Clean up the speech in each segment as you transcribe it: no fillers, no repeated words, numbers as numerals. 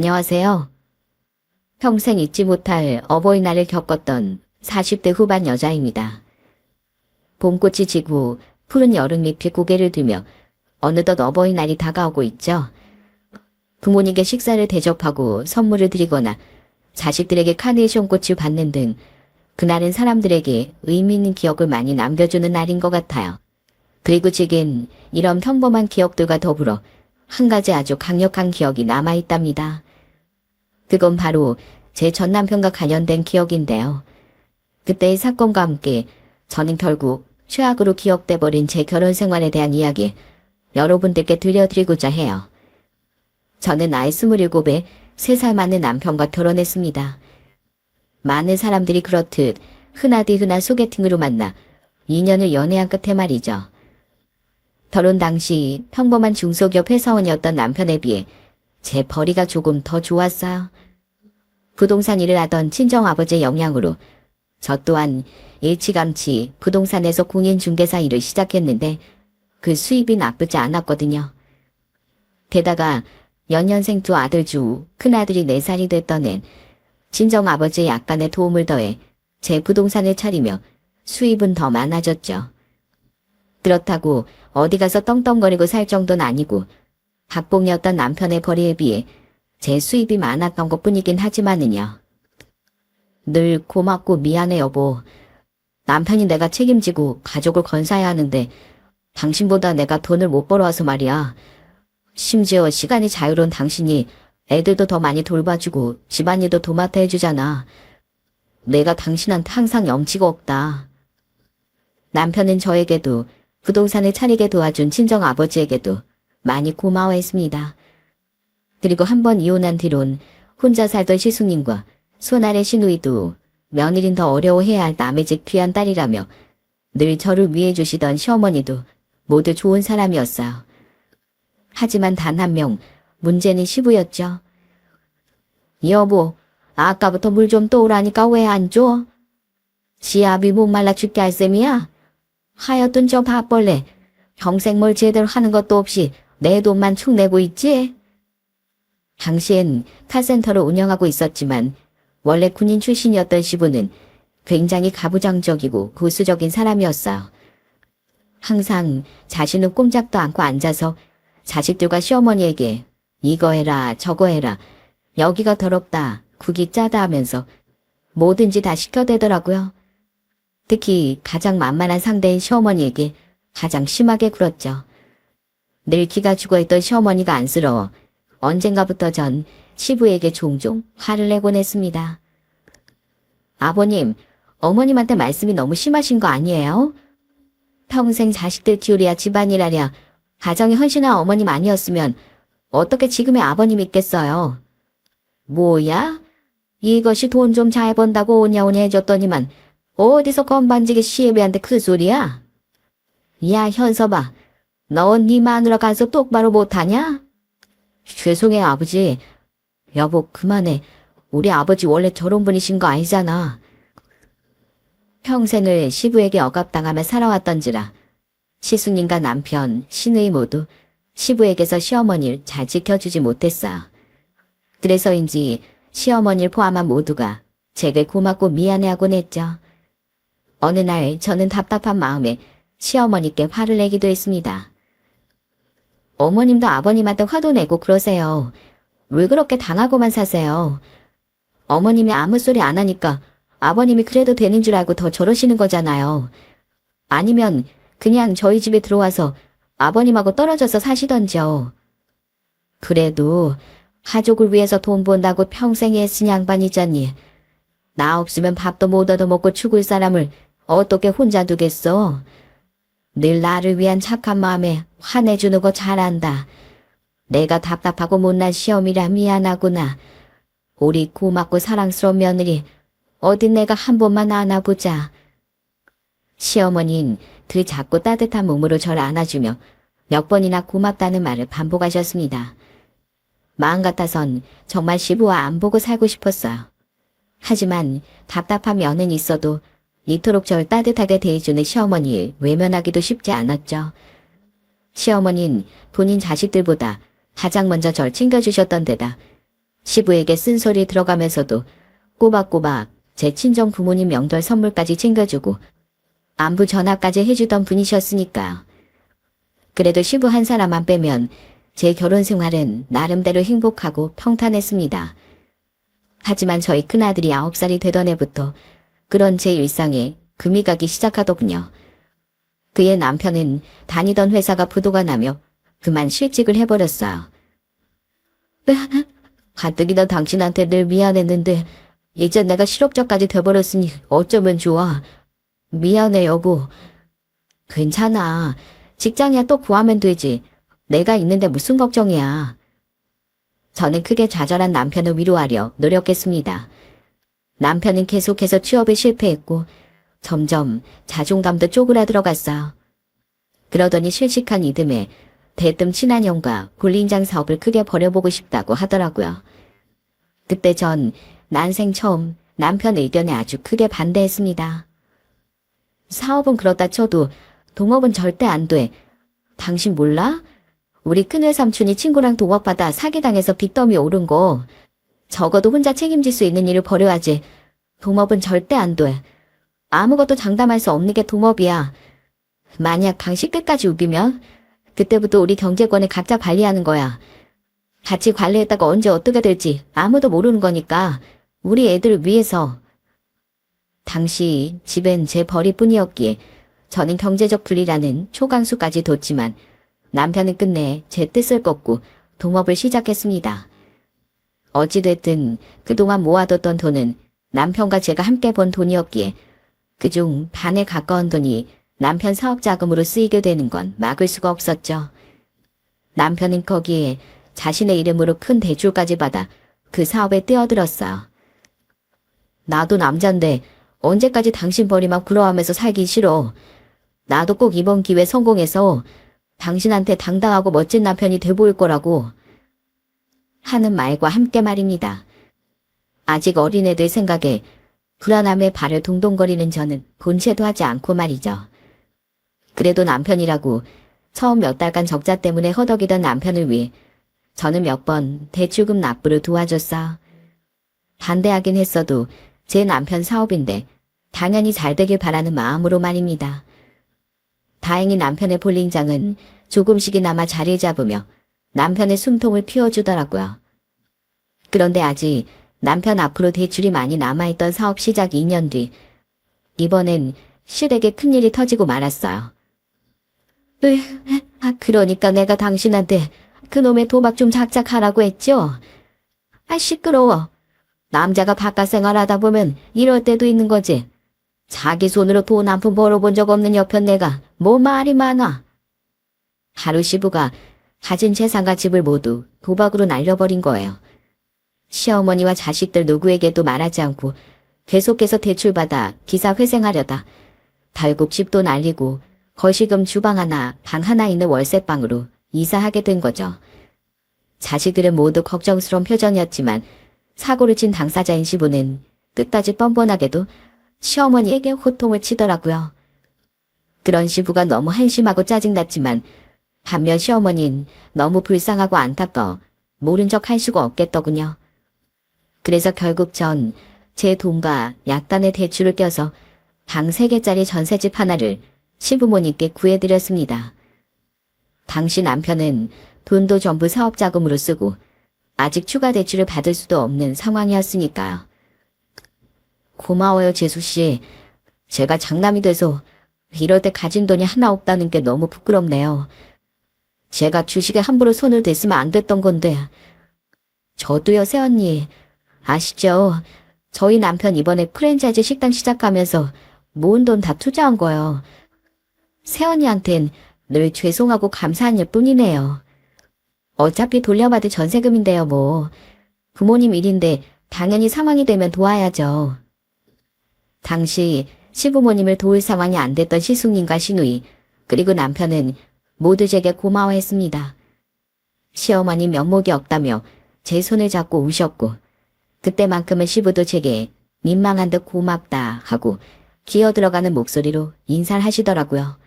안녕하세요. 평생 잊지 못할 어버이날을 겪었던 40대 후반 여자입니다. 봄꽃이 지고 푸른 여름잎이 고개를 들며 어느덧 어버이날이 다가오고 있죠. 부모님께 식사를 대접하고 선물을 드리거나 자식들에게 카네이션 꽃을 받는 등 그날은 사람들에게 의미 있는 기억을 많이 남겨주는 날인 것 같아요. 그리고 제겐 이런 평범한 기억들과 더불어 한 가지 아주 강력한 기억이 남아있답니다. 그건 바로 제 전 남편과 관련된 기억인데요. 그때의 사건과 함께 저는 결국 최악으로 기억돼버린 제 결혼 생활에 대한 이야기 여러분들께 들려드리고자 해요. 저는 나이 27에 3살 많은 남편과 결혼했습니다. 많은 사람들이 그렇듯 흔하디 흔한 소개팅으로 만나 2년을 연애한 끝에 말이죠. 결혼 당시 평범한 중소기업 회사원이었던 남편에 비해 제 벌이가 조금 더 좋았어요. 부동산 일을 하던 친정아버지의 영향으로 저 또한 일찌감치 부동산에서 공인중개사 일을 시작했는데 그 수입이 나쁘지 않았거든요. 게다가 연년생 2아들 중 큰아들이 4살이 됐던 앤 친정아버지의 약간의 도움을 더해 제 부동산을 차리며 수입은 더 많아졌죠. 그렇다고 어디 가서 떵떵거리고 살 정도는 아니고 박봉이었던 남편의 벌이에 비해 제 수입이 많았던 것뿐이긴 하지만은요. 늘 고맙고 미안해 여보. 남편이 내가 책임지고 가족을 건사해야 하는데 당신보다 내가 돈을 못 벌어와서 말이야. 심지어 시간이 자유로운 당신이 애들도 더 많이 돌봐주고 집안일도 도맡아 해주잖아. 내가 당신한테 항상 염치가 없다. 남편은 저에게도 부동산을 차리게 도와준 친정아버지에게도 많이 고마워했습니다. 그리고 한 번 이혼한 뒤론 혼자 살던 시숙님과 손아래 시누이도 며느린 더 어려워해야 할 남의 집 귀한 딸이라며 늘 저를 위해 주시던 시어머니도 모두 좋은 사람이었어요. 하지만 단 한 명 문제는 시부였죠. 여보, 아까부터 물 좀 떠오라니까 왜 안 줘? 지압이 목말라 죽게 할 셈이야? 하여튼 저 밥벌레 평생 뭘 제대로 하는 것도 없이 내 돈만 축 내고 있지? 당시엔 카센터를 운영하고 있었지만 원래 군인 출신이었던 시부는 굉장히 가부장적이고 보수적인 사람이었어요. 항상 자신은 꼼짝도 않고 앉아서 자식들과 시어머니에게 이거 해라 저거 해라 여기가 더럽다 국이 짜다 하면서 뭐든지 다 시켜대더라고요. 특히 가장 만만한 상대인 시어머니에게 가장 심하게 굴었죠. 늘 기가 죽어있던 시어머니가 안쓰러워 언젠가부터 전 시부에게 종종 화를 내곤 했습니다. 아버님, 어머님한테 말씀이 너무 심하신 거 아니에요? 평생 자식들 키우랴 집안일 하랴 가정에 헌신한 어머님 아니었으면 어떻게 지금의 아버님 있겠어요? 뭐야? 이것이 돈 좀 잘 번다고 오냐오냐 해줬더니만 어디서 건반지게 시애비한테 그 소리야? 야 현서봐, 너 네 마누라 가서 똑바로 못하냐? 죄송해요 아버지. 여보 그만해. 우리 아버지 원래 저런 분이신 거 아니잖아. 평생을 시부에게 억압당하며 살아왔던지라 시숙님과 남편, 시누이 모두 시부에게서 시어머니를 잘 지켜주지 못했어요. 그래서인지 시어머니를 포함한 모두가 제게 고맙고 미안해하곤 했죠. 어느 날 저는 답답한 마음에 시어머니께 화를 내기도 했습니다. 어머님도 아버님한테 화도 내고 그러세요. 왜 그렇게 당하고만 사세요? 어머님이 아무 소리 안 하니까 아버님이 그래도 되는 줄 알고 더 저러시는 거잖아요. 아니면 그냥 저희 집에 들어와서 아버님하고 떨어져서 사시던지요. 그래도 가족을 위해서 돈 번다고 평생 애쓴 양반이잖니. 나 없으면 밥도 못 얻어먹고 죽을 사람을 어떻게 혼자 두겠어? 늘 나를 위한 착한 마음에 화내주는 거 잘한다. 내가 답답하고 못난 시어미라 미안하구나. 우리 고맙고 사랑스러운 며느리 어디 내가 한 번만 안아보자. 시어머니는 그 작고 따뜻한 몸으로 저를 안아주며 몇 번이나 고맙다는 말을 반복하셨습니다. 마음 같아선 정말 시부와 안 보고 살고 싶었어요. 하지만 답답한 면은 있어도 이토록 절 따뜻하게 대해주는 시어머니를 외면하기도 쉽지 않았죠. 시어머니는 본인 자식들보다 가장 먼저 절 챙겨주셨던 데다 시부에게 쓴소리 들어가면서도 꼬박꼬박 제 친정 부모님 명절 선물까지 챙겨주고 안부 전화까지 해주던 분이셨으니까요. 그래도 시부 한 사람만 빼면 제 결혼 생활은 나름대로 행복하고 평탄했습니다. 하지만 저희 큰아들이 9살이 되던 해부터 그런 제 일상에 금이 가기 시작하더군요. 그의 남편은 다니던 회사가 부도가 나며 그만 실직을 해버렸어요. 가뜩이나 당신한테 늘 미안했는데 이제 내가 실업자까지 돼버렸으니 어쩌면 좋아. 미안해 여보. 괜찮아. 직장이야 또 구하면 되지. 내가 있는데 무슨 걱정이야. 저는 크게 좌절한 남편을 위로하려 노력했습니다. 남편은 계속해서 취업에 실패했고 점점 자존감도 쪼그라들어갔어요. 그러더니 실직한 이듬해 대뜸 친한 형과 볼링장 사업을 크게 벌여보고 싶다고 하더라고요. 그때 전 난생 처음 남편 의견에 아주 크게 반대했습니다. 사업은 그렇다 쳐도 동업은 절대 안 돼. 당신 몰라? 우리 큰외삼촌이 친구랑 동업하다 사기당해서 빚더미 오른 거. 적어도 혼자 책임질 수 있는 일을 벌여야지. 동업은 절대 안 돼. 아무것도 장담할 수 없는 게 동업이야. 만약 당신 끝까지 우기면 그때부터 우리 경제권을 각자 관리하는 거야. 같이 관리했다가 언제 어떻게 될지 아무도 모르는 거니까 우리 애들을 위해서. 당시 집엔 제 벌이뿐이었기에 저는 경제적 불리라는 초강수까지 뒀지만 남편은 끝내 제 뜻을 꺾고 동업을 시작했습니다. 어찌됐든 그동안 모아뒀던 돈은 남편과 제가 함께 번 돈이었기에 그중 반에 가까운 돈이 남편 사업 자금으로 쓰이게 되는 건 막을 수가 없었죠. 남편은 거기에 자신의 이름으로 큰 대출까지 받아 그 사업에 뛰어들었어요. 나도 남잔데 언제까지 당신 벌이만 부러워하면서 살기 싫어. 나도 꼭 이번 기회 성공해서 당신한테 당당하고 멋진 남편이 돼 보일 거라고 하는 말과 함께 말입니다. 아직 어린애들 생각에 불안함에 발을 동동거리는 저는 본체도 하지 않고 말이죠. 그래도 남편이라고 처음 몇 달간 적자 때문에 허덕이던 남편을 위해 저는 몇 번 대출금 납부를 도와줬어. 반대하긴 했어도 제 남편 사업인데 당연히 잘 되길 바라는 마음으로 말입니다. 다행히 남편의 볼링장은 조금씩이나마 자리를 잡으며 남편의 숨통을 피워주더라고요. 그런데 아직 남편 앞으로 대출이 많이 남아있던 사업 시작 2년 뒤 이번엔 시댁에 큰일이 터지고 말았어요. 그러니까 내가 당신한테 그놈의 도박 좀 작작하라고 했죠? 시끄러워. 남자가 바깥 생활하다 보면 이럴 때도 있는 거지. 자기 손으로 돈 한 푼 벌어본 적 없는 여편 내가 뭐 말이 많아. 하루 시부가 가진 재산과 집을 모두 도박으로 날려버린 거예요. 시어머니와 자식들 누구에게도 말하지 않고 계속해서 대출받아 기사 회생하려다 결국 집도 날리고 거실금 주방 하나 방 하나 있는 월세방으로 이사하게 된 거죠. 자식들은 모두 걱정스러운 표정이었지만 사고를 친 당사자인 시부는 끝까지 뻔뻔하게도 시어머니에게 호통을 치더라고요. 그런 시부가 너무 한심하고 짜증났지만 반면 시어머니는 너무 불쌍하고 안타까워 모른 척 할 수가 없겠더군요. 그래서 결국 전 제 돈과 약간의 대출을 껴서 방 3개짜리 전셋집 하나를 시부모님께 구해드렸습니다. 당시 남편은 돈도 전부 사업 자금으로 쓰고 아직 추가 대출을 받을 수도 없는 상황이었으니까요. 고마워요 재수씨. 제가 장남이 돼서 이럴 때 가진 돈이 하나 없다는 게 너무 부끄럽네요. 제가 주식에 함부로 손을 댔으면 안 됐던 건데. 저도요 새언니. 아시죠? 저희 남편 이번에 프랜차이즈 식당 시작하면서 모은 돈 다 투자한 거요. 새언니한텐 늘 죄송하고 감사한 일 뿐이네요. 어차피 돌려받을 전세금인데요 뭐. 부모님 일인데 당연히 상황이 되면 도와야죠. 당시 시부모님을 도울 상황이 안 됐던 시숙님과 시누이 그리고 남편은 모두 제게 고마워했습니다. 시어머니 면목이 없다며 제 손을 잡고 우셨고 그때만큼은 시부도 제게 민망한 듯 고맙다 하고 기어들어가는 목소리로 인사를 하시더라고요.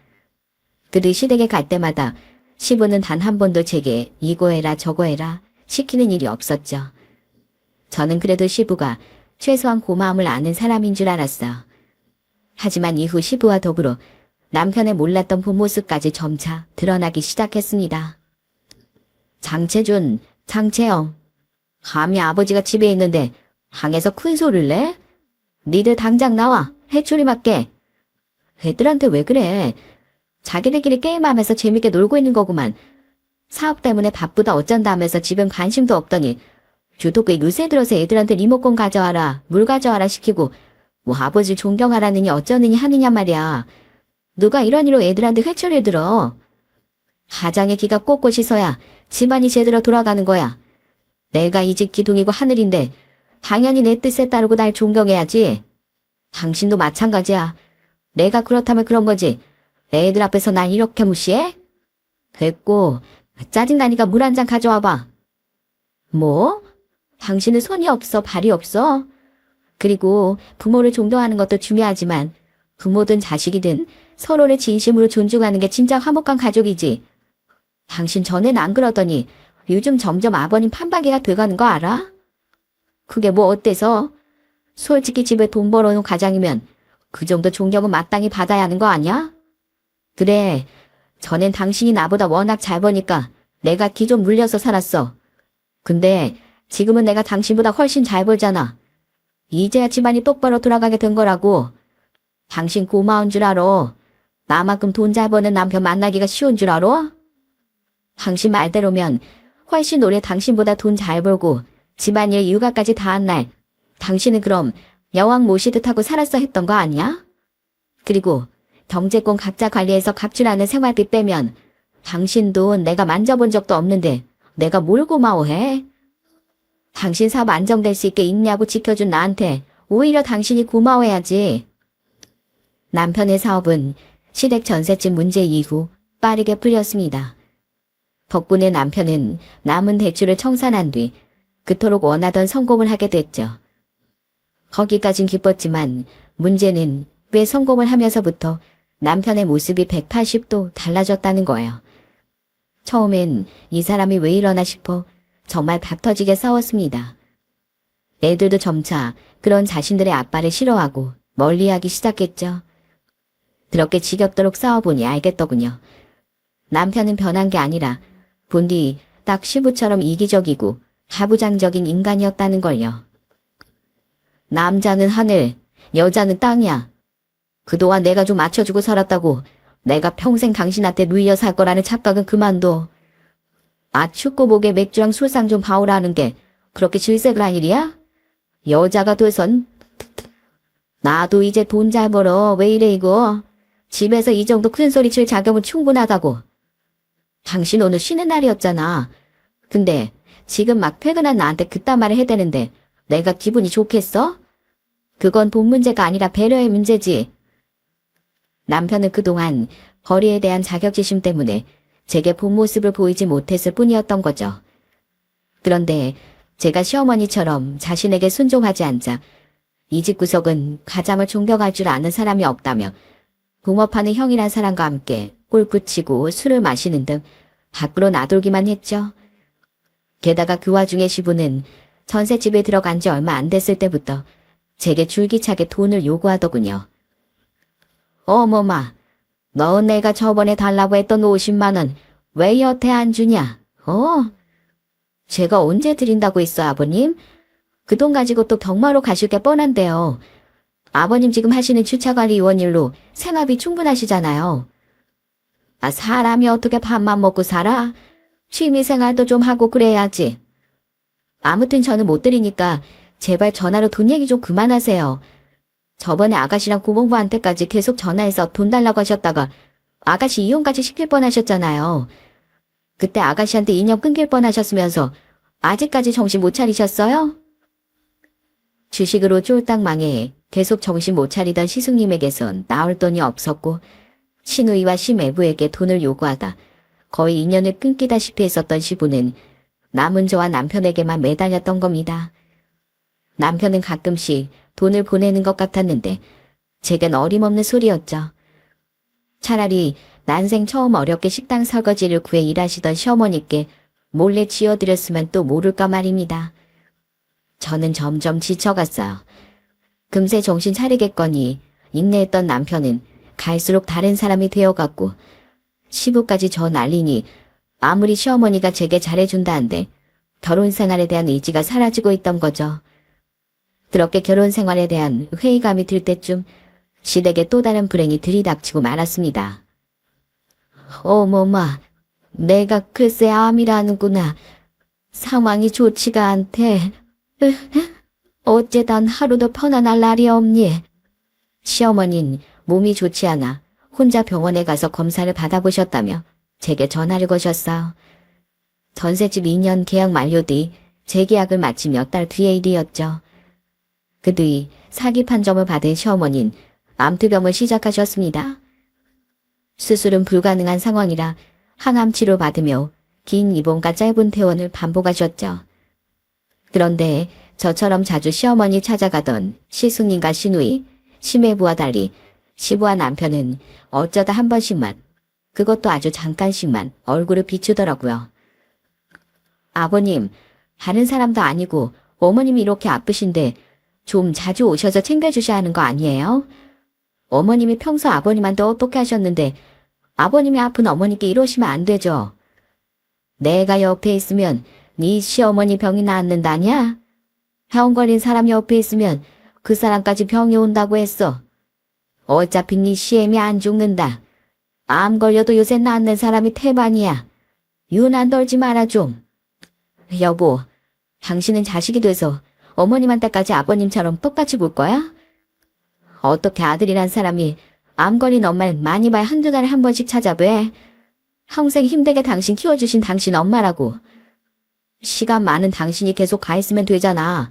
그들 시댁에 갈 때마다 시부는 단 한 번도 제게 이거 해라 저거 해라 시키는 일이 없었죠. 저는 그래도 시부가 최소한 고마움을 아는 사람인 줄 알았어. 하지만 이후 시부와 더불어 남편의 몰랐던 본 모습까지 점차 드러나기 시작했습니다. 장채준, 장채영. 감히 아버지가 집에 있는데 방에서 큰 소리를 내? 니들 당장 나와. 해초리 맞게. 애들한테 왜 그래? 자기들끼리 게임하면서 재밌게 놀고 있는 거구만. 사업 때문에 바쁘다 어쩐다 하면서 집엔 관심도 없더니 유독 요새 들어서 애들한테 리모컨 가져와라, 물 가져와라 시키고 뭐 아버지 존경하라느니 어쩌느니 하느냐 말이야. 누가 이런 일로 애들한테 회초리를 들어. 가장의 기가 꼿꼿이 서야 집안이 제대로 돌아가는 거야. 내가 이 집 기둥이고 하늘인데 당연히 내 뜻에 따르고 날 존경해야지. 당신도 마찬가지야. 내가 그렇다면 그런 거지. 애들 앞에서 날 이렇게 무시해? 됐고, 짜증나니까 물 한 잔 가져와봐. 뭐? 당신은 손이 없어, 발이 없어? 그리고 부모를 존경하는 것도 중요하지만 부모든 자식이든 서로를 진심으로 존중하는 게 진짜 화목한 가족이지. 당신 전엔 안 그러더니 요즘 점점 아버님 판박이가 돼가는 거 알아? 그게 뭐 어때서? 솔직히 집에 돈 벌어놓은 가장이면 그 정도 존경은 마땅히 받아야 하는 거 아니야? 그래, 전엔 당신이 나보다 워낙 잘 버니까 내가 기 좀 물려서 살았어. 근데 지금은 내가 당신보다 훨씬 잘 벌잖아. 이제야 집안이 똑바로 돌아가게 된 거라고. 당신 고마운 줄 알아. 나만큼 돈 잘 버는 남편 만나기가 쉬운 줄 알아? 당신 말대로면 훨씬 오래 당신보다 돈 잘 벌고 집안일 육아까지 다 한 날 당신은 그럼 여왕 모시듯 하고 살았어 했던 거 아니야? 그리고 경제권 각자 관리해서 각출하는 생활비 빼면 당신 돈 내가 만져본 적도 없는데 내가 뭘 고마워해? 당신 사업 안정될 수 있게 있냐고 지켜준 나한테 오히려 당신이 고마워해야지. 남편의 사업은 시댁 전셋집 문제 이후 빠르게 풀렸습니다. 덕분에 남편은 남은 대출을 청산한 뒤 그토록 원하던 성공을 하게 됐죠. 거기까진 기뻤지만 문제는 왜 성공을 하면서부터 남편의 모습이 180도 달라졌다는 거예요. 처음엔 이 사람이 왜 이러나 싶어 정말 박 터지게 싸웠습니다. 애들도 점차 그런 자신들의 아빠를 싫어하고 멀리하기 시작했죠. 그렇게 지겹도록 싸워보니 알겠더군요. 남편은 변한 게 아니라 본디 딱 시부처럼 이기적이고 가부장적인 인간이었다는 걸요. 남자는 하늘, 여자는 땅이야. 그동안 내가 좀 맞춰주고 살았다고 내가 평생 당신한테 누이어 살 거라는 착각은 그만둬. 축구 보게 맥주랑 술상 좀 봐오라는 게 그렇게 질색을 할 일이야? 여자가 돼선 나도 이제 돈 잘 벌어. 왜 이래 이거. 집에서 이 정도 큰 소리 칠 자격은 충분하다고. 당신 오늘 쉬는 날이었잖아. 근데 지금 막 퇴근한 나한테 그딴 말을 해대는데 내가 기분이 좋겠어? 그건 돈 문제가 아니라 배려의 문제지. 남편은 그동안 벌이에 대한 자격지심 때문에 제게 본 모습을 보이지 못했을 뿐이었던 거죠. 그런데 제가 시어머니처럼 자신에게 순종하지 않자 이 집 구석은 가장을 존경할 줄 아는 사람이 없다며 붕어파는 형이란 사람과 함께 골프 치고 술을 마시는 등 밖으로 나돌기만 했죠. 게다가 그 와중에 시부는 전셋집에 들어간 지 얼마 안 됐을 때부터 제게 줄기차게 돈을 요구하더군요. 어머마, 너 내가 저번에 달라고 했던 50만 원 왜 여태 안 주냐? 제가 언제 드린다고 했어, 아버님? 그 돈 가지고 또 경마로 가실 게 뻔한데요. 아버님 지금 하시는 주차관리 요원 일로 생활비 충분하시잖아요. 사람이 어떻게 밥만 먹고 살아? 취미생활도 좀 하고 그래야지. 아무튼 저는 못 드리니까 제발 전화로 돈 얘기 좀 그만하세요. 저번에 아가씨랑 고모부한테까지 계속 전화해서 돈 달라고 하셨다가 아가씨 이혼까지 시킬 뻔하셨잖아요. 그때 아가씨한테 인연 끊길 뻔하셨으면서 아직까지 정신 못 차리셨어요? 주식으로 쫄딱 망해 계속 정신 못 차리던 시숙님에게선 나올 돈이 없었고 시누이와 시매부에게 돈을 요구하다 거의 인연을 끊기다시피 했었던 시부는 남은 저와 남편에게만 매달렸던 겁니다. 남편은 가끔씩 돈을 보내는 것 같았는데 제겐 어림없는 소리였죠. 차라리 난생 처음 어렵게 식당 설거지를 구해 일하시던 시어머니께 몰래 지어드렸으면 또 모를까 말입니다. 저는 점점 지쳐갔어요. 금세 정신 차리겠거니 인내했던 남편은 갈수록 다른 사람이 되어갔고 시부까지 저 날리니 아무리 시어머니가 제게 잘해준다 한데 결혼 생활에 대한 의지가 사라지고 있던 거죠. 그렇게 결혼 생활에 대한 회의감이 들 때쯤 시댁에 또 다른 불행이 들이닥치고 말았습니다. 어머마, 내가 글쎄 암이라는구나. 상황이 좋지가 않대. 어째 단 하루도 편안할 날이 없니? 시어머니는 몸이 좋지 않아 혼자 병원에 가서 검사를 받아보셨다며 제게 전화를 거셨어요. 전셋집 2년 계약 만료 뒤 재계약을 마치 몇 달 뒤의 일이었죠. 그 뒤 사기 판정을 받은 시어머니는 암투병을 시작하셨습니다. 수술은 불가능한 상황이라 항암 치료 받으며 긴 입원과 짧은 퇴원을 반복하셨죠. 그런데 저처럼 자주 시어머니 찾아가던 시숙님과 시누이, 시매부와 달리 시부와 남편은 어쩌다 한 번씩만, 그것도 아주 잠깐씩만 얼굴을 비추더라고요. 아버님, 다른 사람도 아니고 어머님이 이렇게 아프신데 좀 자주 오셔서 챙겨주셔야 하는 거 아니에요? 어머님이 평소 아버님한테 어떻게 하셨는데 아버님이 아픈 어머니께 이러시면 안 되죠. 내가 옆에 있으면 네 시어머니 병이 낫는다냐? 병 걸린 사람 옆에 있으면 그 사람까지 병이 온다고 했어. 어차피 네 시엠이 안 죽는다. 암 걸려도 요새 낫는 사람이 태반이야. 유난 떨지 마라 좀. 여보, 당신은 자식이 돼서 어머님한테까지 아버님처럼 똑같이 볼 거야? 어떻게 아들이란 사람이 암 걸린 엄마를 많이 봐야 한두 달에 한 번씩 찾아뵈. 평생 힘들게 당신 키워주신 당신 엄마라고. 시간 많은 당신이 계속 가 있으면 되잖아.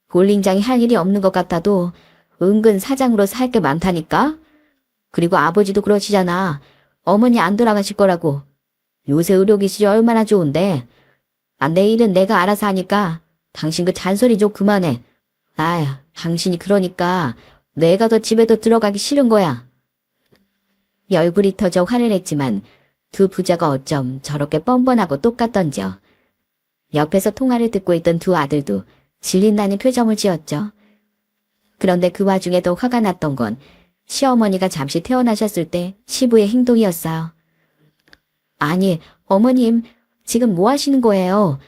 볼링장이 할 일이 없는 것 같아도 은근 사장으로 살 게 많다니까? 그리고 아버지도 그러시잖아. 어머니 안 돌아가실 거라고. 요새 의료기술이 얼마나 좋은데. 내 일은 내가 알아서 하니까 당신 그 잔소리 좀 그만해. 아휴, 당신이 그러니까 내가 더 집에도 들어가기 싫은 거야. 열불이 터져 화를 냈지만 두 부자가 어쩜 저렇게 뻔뻔하고 똑같던지요. 옆에서 통화를 듣고 있던 두 아들도 질린다는 표정을 지었죠. 그런데 그 와중에 더 화가 났던 건 시어머니가 잠시 퇴원하셨을 때 시부의 행동이었어요. 아니, 어머님, 지금 뭐 하시는 거예요?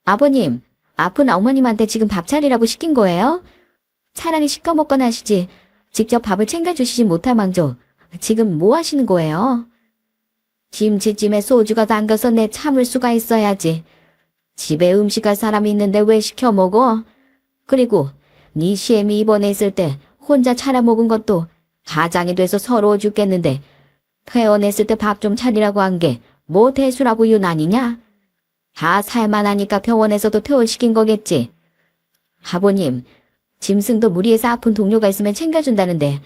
아버님, 아픈 어머님한테 지금 밥 차리라고 시킨 거예요? 차라리 시켜먹거나 하시지. 직접 밥을 챙겨주시지 못할 망정. 지금 뭐 하시는 거예요? 김치찜에 소주가 담겨서 내 참을 수가 있어야지. 집에 음식할 사람이 있는데 왜 시켜 먹어? 그리고 네 시엠이 입원해 있을 때 혼자 차려 먹은 것도 가장이 돼서 서러워 죽겠는데 퇴원했을 때 밥 좀 차리라고 한 게 뭐 대수라고 유난이냐? 다 살만하니까 병원에서도 퇴원시킨 거겠지. 아버님, 짐승도 무리해서 아픈 동료가 있으면 챙겨준다는데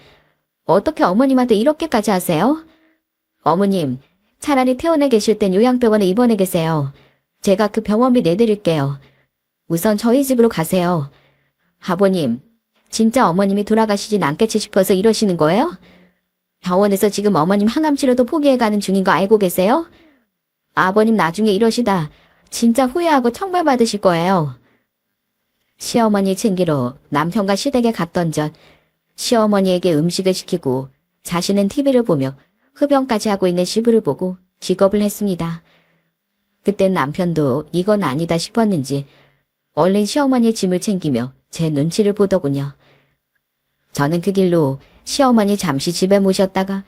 어떻게 어머님한테 이렇게까지 하세요? 어머님, 차라리 퇴원해 계실 땐 요양병원에 입원해 계세요. 제가 그 병원비 내드릴게요. 우선 저희 집으로 가세요. 아버님, 진짜 어머님이 돌아가시진 않겠지 싶어서 이러시는 거예요? 병원에서 지금 어머님 항암 치료도 포기해가는 중인 거 알고 계세요? 아버님 나중에 이러시다 진짜 후회하고 청벌받으실 거예요. 시어머니 챙기러 남편과 시댁에 갔던 전 시어머니에게 음식을 시키고 자신은 TV를 보며 흡연까지 하고 있는 시부를 보고 기겁을 했습니다. 그땐 남편도 이건 아니다 싶었는지 얼른 시어머니의 짐을 챙기며 제 눈치를 보더군요. 저는 그 길로 시어머니 잠시 집에 모셨다가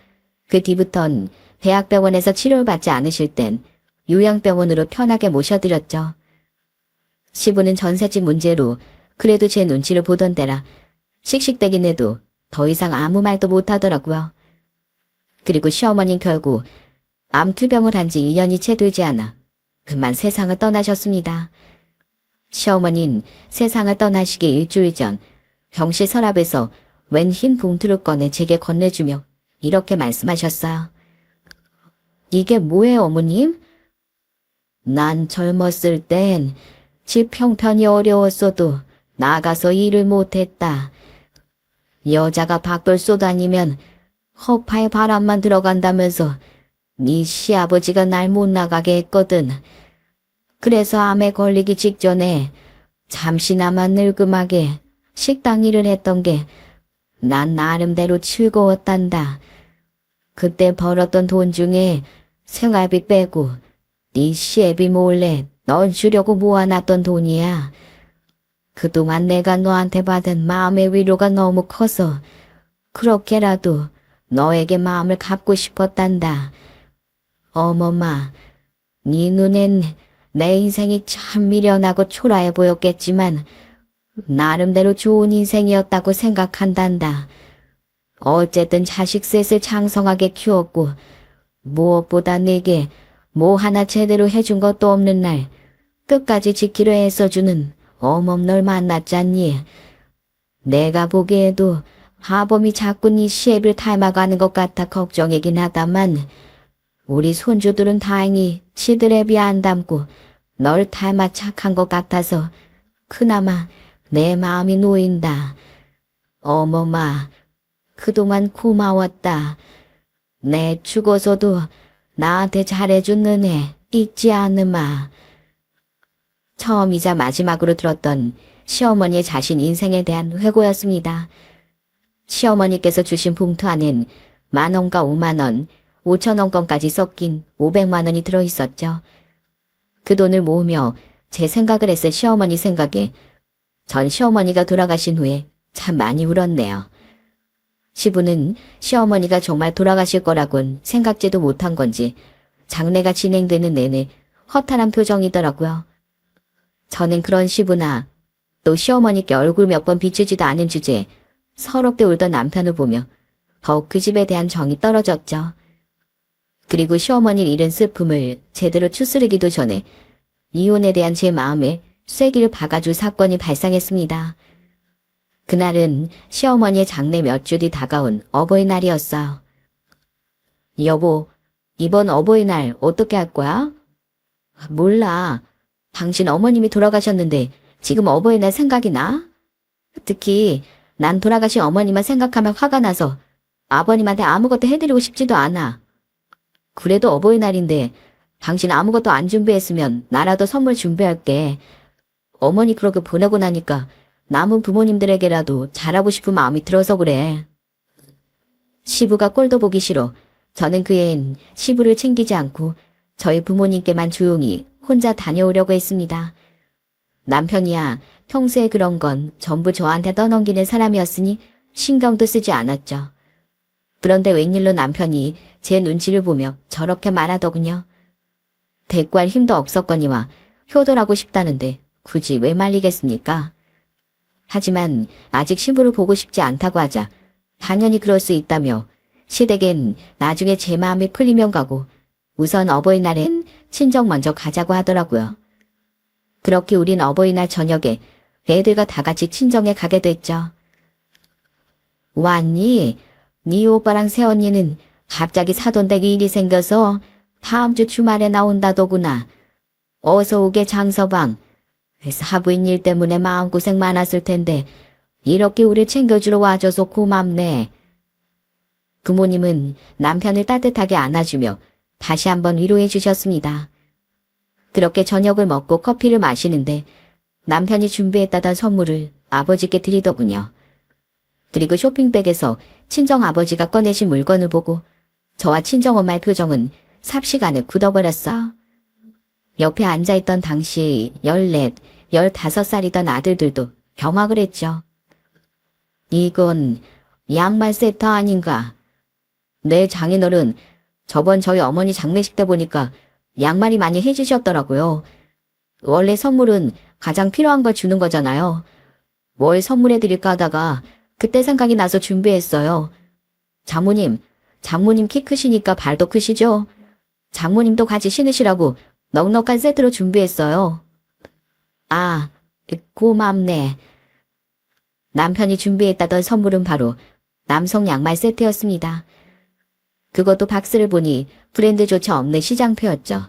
그 뒤부턴 대학병원에서 치료를 받지 않으실 땐 요양병원으로 편하게 모셔드렸죠. 시부는 전셋집 문제로 그래도 제 눈치를 보던 때라 씩씩대긴 해도 더 이상 아무 말도 못하더라고요. 그리고 시어머니는 결국 암투병을 한 지 2년이 채 되지 않아 그만 세상을 떠나셨습니다. 시어머니는 세상을 떠나시기 일주일 전 병실 서랍에서 웬 흰 봉투를 꺼내 제게 건네주며 이렇게 말씀하셨어요. 이게 뭐예요, 어머님? 난 젊었을 땐 집 형편이 어려웠어도 나가서 일을 못했다. 여자가 밖을 쏘다니면 허파에 바람만 들어간다면서 네 시아버지가 날 못 나가게 했거든. 그래서 암에 걸리기 직전에 잠시나마 늙음하게 식당 일을 했던 게 난 나름대로 즐거웠단다. 그때 벌었던 돈 중에 생활비 빼고 네 시애비 몰래 널 주려고 모아놨던 돈이야. 그동안 내가 너한테 받은 마음의 위로가 너무 커서 그렇게라도 너에게 마음을 갚고 싶었단다. 어머마, 네 눈엔 내 인생이 참 미련하고 초라해 보였겠지만 나름대로 좋은 인생이었다고 생각한단다. 어쨌든 자식 셋을 장성하게 키웠고 무엇보다 내게 뭐 하나 제대로 해준 것도 없는 날 끝까지 지키려 애써주는 어멈 널 만났잖니. 내가 보기에도 하범이 자꾸 네 시애비를 닮아가는 것 같아 걱정이긴 하다만 우리 손주들은 다행히 지들에 비해 안 닮고 널 닮아 착한 것 같아서 그나마 내 마음이 놓인다. 어머마, 그동안 고마웠다. 내 죽어서도 나한테 잘해준 은혜 잊지 않으마. 처음이자 마지막으로 들었던 시어머니의 자신 인생에 대한 회고였습니다. 시어머니께서 주신 봉투 안엔 10,000원과 50,000원, 5,000원권까지 섞인 500만원이 들어있었죠. 그 돈을 모으며 제 생각을 했을 시어머니 생각에 전 시어머니가 돌아가신 후에 참 많이 울었네요. 시부는 시어머니가 정말 돌아가실 거라곤 생각지도 못한 건지 장례가 진행되는 내내 허탈한 표정이더라고요. 저는 그런 시부나 또 시어머니께 얼굴 몇 번 비추지도 않은 주제에 서럽게 울던 남편을 보며 더욱 그 집에 대한 정이 떨어졌죠. 그리고 시어머니를 잃은 슬픔을 제대로 추스르기도 전에 이혼에 대한 제 마음에 쐐기를 박아줄 사건이 발생했습니다. 그날은 시어머니의 장례 몇 주 뒤 다가온 어버이날이었어요. 여보, 이번 어버이날 어떻게 할 거야? 몰라. 당신 어머님이 돌아가셨는데 지금 어버이날 생각이 나? 특히 난 돌아가신 어머니만 생각하면 화가 나서 아버님한테 아무것도 해드리고 싶지도 않아. 그래도 어버이날인데 당신 아무것도 안 준비했으면 나라도 선물 준비할게. 어머니 그렇게 보내고 나니까 남은 부모님들에게라도 잘하고 싶은 마음이 들어서 그래. 시부가 꼴도 보기 싫어 저는 그 애인 시부를 챙기지 않고 저희 부모님께만 조용히 혼자 다녀오려고 했습니다. 남편이야 평소에 그런 건 전부 저한테 떠넘기는 사람이었으니 신경도 쓰지 않았죠. 그런데 웬일로 남편이 제 눈치를 보며 저렇게 말하더군요. 대꾸할 힘도 없었거니와 효도하고 싶다는데 굳이 왜 말리겠습니까? 하지만 아직 시부를 보고 싶지 않다고 하자 당연히 그럴 수 있다며 시댁엔 나중에 제 마음이 풀리면 가고 우선 어버이날엔 친정 먼저 가자고 하더라고요. 그렇게 우린 어버이날 저녁에 애들과 다 같이 친정에 가게 됐죠. 왔니? 네 오빠랑 새언니는 갑자기 사돈댁이 일이 생겨서 다음 주 주말에 나온다더구나. 어서 오게 장서방. 사부인 일 때문에 마음고생 많았을 텐데 이렇게 우리 챙겨주러 와줘서 고맙네. 부모님은 남편을 따뜻하게 안아주며 다시 한번 위로해 주셨습니다. 그렇게 저녁을 먹고 커피를 마시는데 남편이 준비했다던 선물을 아버지께 드리더군요. 그리고 쇼핑백에서 친정아버지가 꺼내신 물건을 보고 저와 친정엄마의 표정은 삽시간에 굳어버렸어. 옆에 앉아있던 당시 14, 15살이던 아들들도 경악을 했죠. 이건 양말 세트 아닌가? 내 장인어른 저번 저희 어머니 장례식 때 보니까 양말이 많이 해주셨더라고요. 원래 선물은 가장 필요한 걸 주는 거잖아요. 뭘 선물해드릴까 하다가 그때 생각이 나서 준비했어요. 장모님 키 크시니까 발도 크시죠? 장모님도 같이 신으시라고 넉넉한 세트로 준비했어요. 아, 고맙네. 남편이 준비했다던 선물은 바로 남성 양말 세트였습니다. 그것도 박스를 보니 브랜드조차 없는 시장표였죠.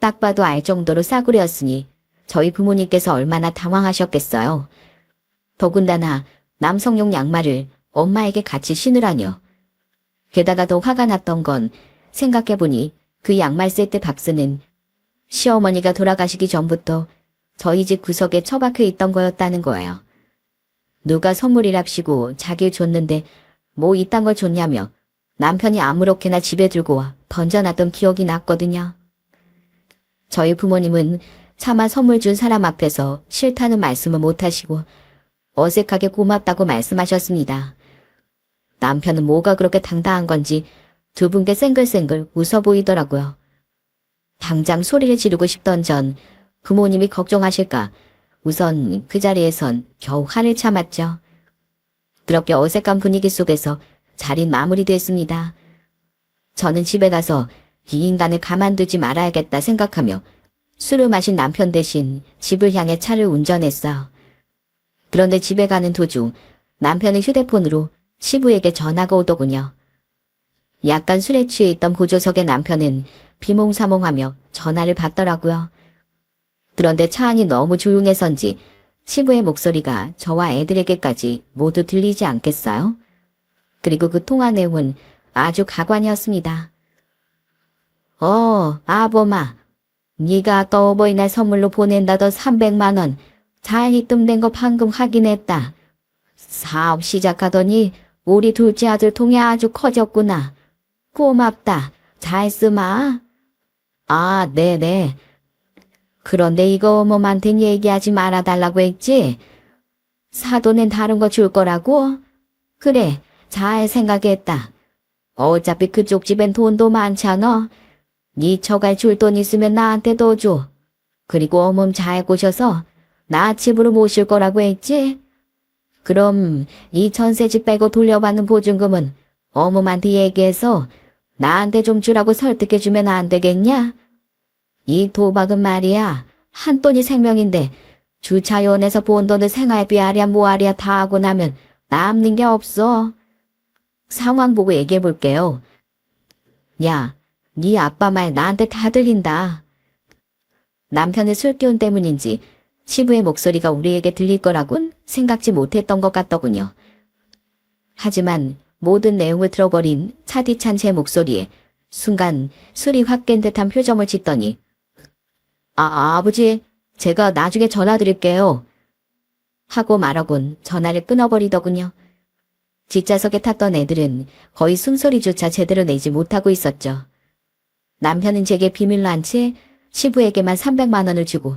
딱 봐도 알 정도로 싸구려였으니 저희 부모님께서 얼마나 당황하셨겠어요. 더군다나 남성용 양말을 엄마에게 같이 신으라뇨. 게다가 더 화가 났던 건 생각해보니 그 양말 세트 박스는 시어머니가 돌아가시기 전부터 저희 집 구석에 처박혀 있던 거였다는 거예요. 누가 선물이랍시고 자기 줬는데 뭐 이딴 걸 줬냐며 남편이 아무렇게나 집에 들고 와 던져놨던 기억이 났거든요. 저희 부모님은 차마 선물 준 사람 앞에서 싫다는 말씀을 못하시고 어색하게 고맙다고 말씀하셨습니다. 남편은 뭐가 그렇게 당당한 건지 두 분께 쌩글쌩글 웃어 보이더라고요. 당장 소리를 지르고 싶던 전 부모님이 걱정하실까 우선 그 자리에선 겨우 화를 참았죠. 그렇게 어색한 분위기 속에서 자리는 마무리됐습니다. 저는 집에 가서 이 인간을 가만두지 말아야겠다 생각하며 술을 마신 남편 대신 집을 향해 차를 운전했어요. 그런데 집에 가는 도중 남편의 휴대폰으로 시부에게 전화가 오더군요. 약간 술에 취해 있던 보조석의 남편은 비몽사몽하며 전화를 받더라고요. 그런데 차 안이 너무 조용해서인지 시부의 목소리가 저와 애들에게까지 모두 들리지 않겠어요? 그리고 그 통화 내용은 아주 가관이었습니다. 아범아. 네가 아까 어버이날 선물로 보낸다던 300만 원 잘 입금된 거 방금 확인했다. 사업 시작하더니 우리 둘째 아들 통이 아주 커졌구나. 고맙다. 잘 쓰마. 아, 네네. 그런데 이거 어머한텐 얘기하지 말아달라고 했지? 사돈은 다른 거 줄 거라고? 그래, 잘 생각했다. 어차피 그쪽 집엔 돈도 많잖아. 네 처갈 줄 돈 있으면 나한테 더 줘. 그리고 어멈 잘 꼬셔서 나 집으로 모실 거라고 했지? 그럼 이 전세집 빼고 돌려받는 보증금은 어멈한테 얘기해서 나한테 좀 주라고 설득해주면 안 되겠냐? 이 도박은 말이야. 한 돈이 생명인데 주차요원에서 본 돈을 생활비 하랴 뭐하랴 다 하고 나면 남는 게 없어. 상황 보고 얘기해 볼게요. 야, 네 아빠 말 나한테 다 들린다. 남편의 술기운 때문인지 시부의 목소리가 우리에게 들릴 거라곤 생각지 못했던 것 같더군요. 하지만 모든 내용을 들어버린 차디찬 제 목소리에 순간 술이 확 깬 듯한 표정을 짓더니 아버지, 제가 나중에 전화 드릴게요. 하고 말하곤 전화를 끊어버리더군요. 뒷좌석에 탔던 애들은 거의 숨소리조차 제대로 내지 못하고 있었죠. 남편은 제게 비밀로 한 채 시부에게만 300만 원을 주고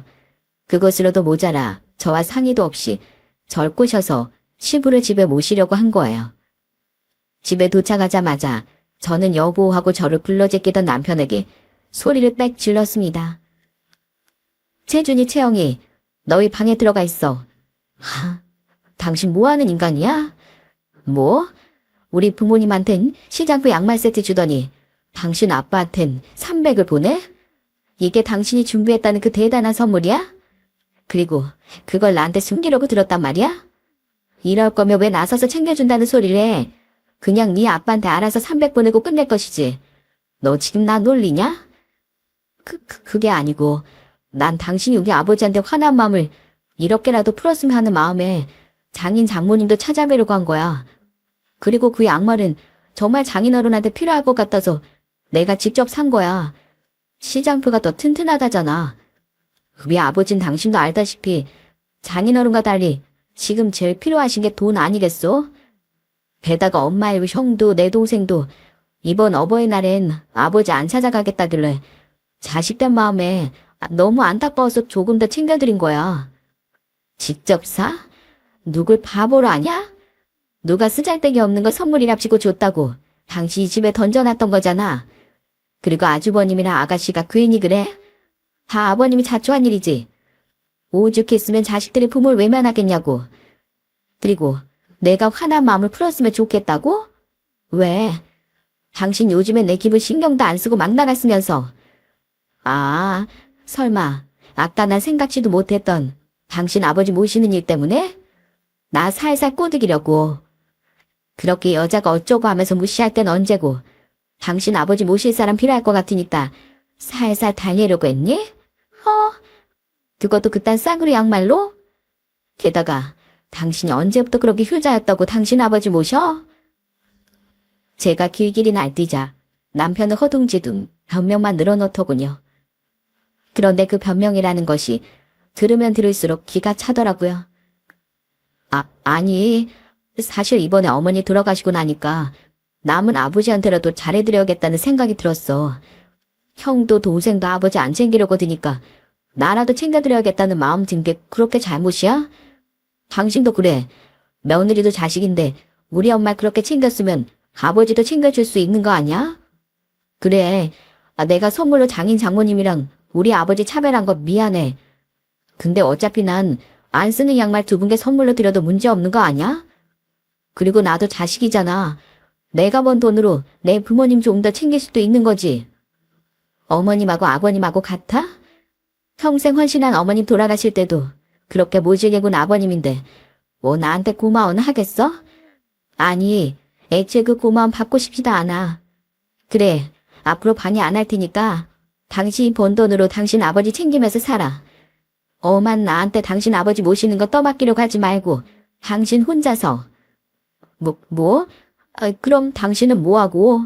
그것으로도 모자라 저와 상의도 없이 절 꼬셔서 시부를 집에 모시려고 한 거예요. 집에 도착하자마자 저는 여보하고 저를 불러 제끼던 남편에게 소리를 빽 질렀습니다. 채준이, 채영이, 너희 방에 들어가 있어. 당신 뭐하는 인간이야? 뭐? 우리 부모님한텐 시장부 양말 세트 주더니 당신 아빠한텐 300을 보내? 이게 당신이 준비했다는 그 대단한 선물이야? 그리고 그걸 나한테 숨기려고 들었단 말이야? 이럴 거면 왜 나서서 챙겨준다는 소리를 해? 그냥 네 아빠한테 알아서 300 보내고 끝낼 것이지. 너 지금 나 놀리냐? 그게 아니고 난 당신이 우리 아버지한테 화난 마음을 이렇게라도 풀었으면 하는 마음에 장인 장모님도 찾아뵈려고 한 거야. 그리고 그 양말은 정말 장인어른한테 필요할 것 같아서 내가 직접 산 거야. 시장표가 더 튼튼하다잖아. 우리 아버진 당신도 알다시피 장인어른과 달리 지금 제일 필요하신 게 돈 아니겠소? 게다가 엄마의 형도 내 동생도 이번 어버이날엔 아버지 안 찾아가겠다길래 자식된 마음에 너무 안타까워서 조금 더 챙겨드린 거야. 직접 사? 누굴 바보로 아냐? 누가 쓰잘데기 없는 거 선물이랍시고 줬다고 당신이 집에 던져놨던 거잖아. 그리고 아주버님이랑 아가씨가 괜히 그래? 다 아버님이 자초한 일이지. 오죽했으면 자식들이 부모를 외면하겠냐고. 그리고 내가 화난 마음을 풀었으면 좋겠다고? 왜? 당신 요즘에 내 기분 신경도 안 쓰고 막 나갔으면서. 설마 아까 난 생각지도 못했던 당신 아버지 모시는 일 때문에? 나 살살 꼬드기려고. 그렇게 여자가 어쩌고 하면서 무시할 땐 언제고. 당신 아버지 모실 사람 필요할 것 같으니까 살살 달래려고 했니? 그것도 그딴 싸구려 양말로? 게다가 당신이 언제부터 그렇게 효자였다고 당신 아버지 모셔? 제가 길길이 날뛰자 남편은 허둥지둥 변명만 늘어놓더군요. 그런데 그 변명이라는 것이 들으면 들을수록 기가 차더라고요. 아니, 사실 이번에 어머니 들어가시고 나니까 남은 아버지한테라도 잘해드려야겠다는 생각이 들었어. 형도 동생도 아버지 안 챙기려고 드니까 나라도 챙겨드려야겠다는 마음 든 게 그렇게 잘못이야? 당신도 그래. 며느리도 자식인데 우리 엄마 그렇게 챙겼으면 아버지도 챙겨줄 수 있는 거 아니야? 그래. 내가 선물로 장인 장모님이랑 우리 아버지 차별한 거 미안해. 근데 어차피 난 안 쓰는 양말 두 분께 선물로 드려도 문제 없는 거 아니야? 그리고 나도 자식이잖아. 내가 번 돈으로 내 부모님 좀 더 챙길 수도 있는 거지. 어머님하고 아버님하고 같아? 평생 헌신한 어머님 돌아가실 때도 그렇게 모질게 군 아버님인데 뭐 나한테 고마워는 하겠어? 아니, 애초에 그 고마움 받고 싶지도 않아. 그래, 앞으로 반이 안 할 테니까 당신이 번 돈으로 당신 아버지 챙기면서 살아. 엄만 나한테 당신 아버지 모시는 거 떠맡기려고 하지 말고 당신 혼자서. 뭐? 그럼 당신은 뭐하고?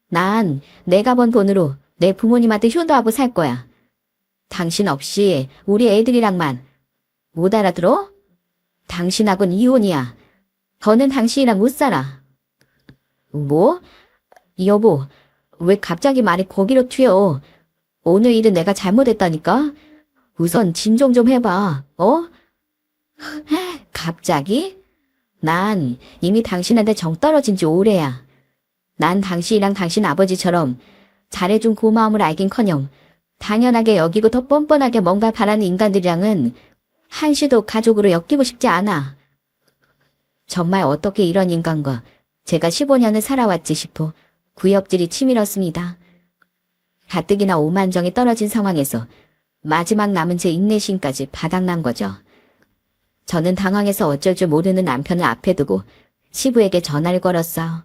난 내가 번 돈으로 내 부모님한테 효도하고 살 거야. 당신 없이 우리 애들이랑만. 못 알아들어? 당신하고는 이혼이야. 더는 당신이랑 못 살아. 뭐? 여보, 왜 갑자기 말이 거기로 튀어? 오늘 일은 내가 잘못했다니까? 우선 진정 좀 해봐, 어? 갑자기? 난 이미 당신한테 정 떨어진 지 오래야. 난 당신이랑 당신 아버지처럼 잘해준 고마움을 알긴커녕 당연하게 여기고 더 뻔뻔하게 뭔가 바라는 인간들이랑은 한시도 가족으로 엮이고 싶지 않아. 정말 어떻게 이런 인간과 제가 15년을 살아왔지 싶어 구역질이 치밀었습니다. 가뜩이나 오만정이 떨어진 상황에서 마지막 남은 제 인내심까지 바닥난 거죠. 저는 당황해서 어쩔 줄 모르는 남편을 앞에 두고 시부에게 전화를 걸었어요.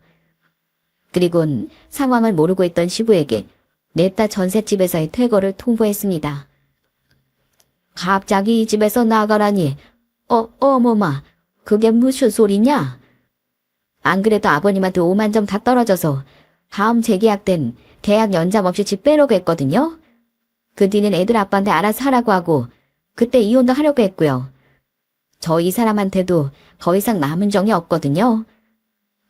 그리곤 상황을 모르고 있던 시부에게 냅다 전셋집에서의 퇴거를 통보했습니다. 갑자기 이 집에서 나가라니. 어머마, 그게 무슨 소리냐? 안 그래도 아버님한테 5만 점 다 떨어져서 다음 재계약 땐 계약 연장 없이 집 빼려고 했거든요. 그 뒤는 애들 아빠한테 알아서 하라고 하고 그때 이혼도 하려고 했고요. 저 이 사람한테도 더 이상 남은 정이 없거든요.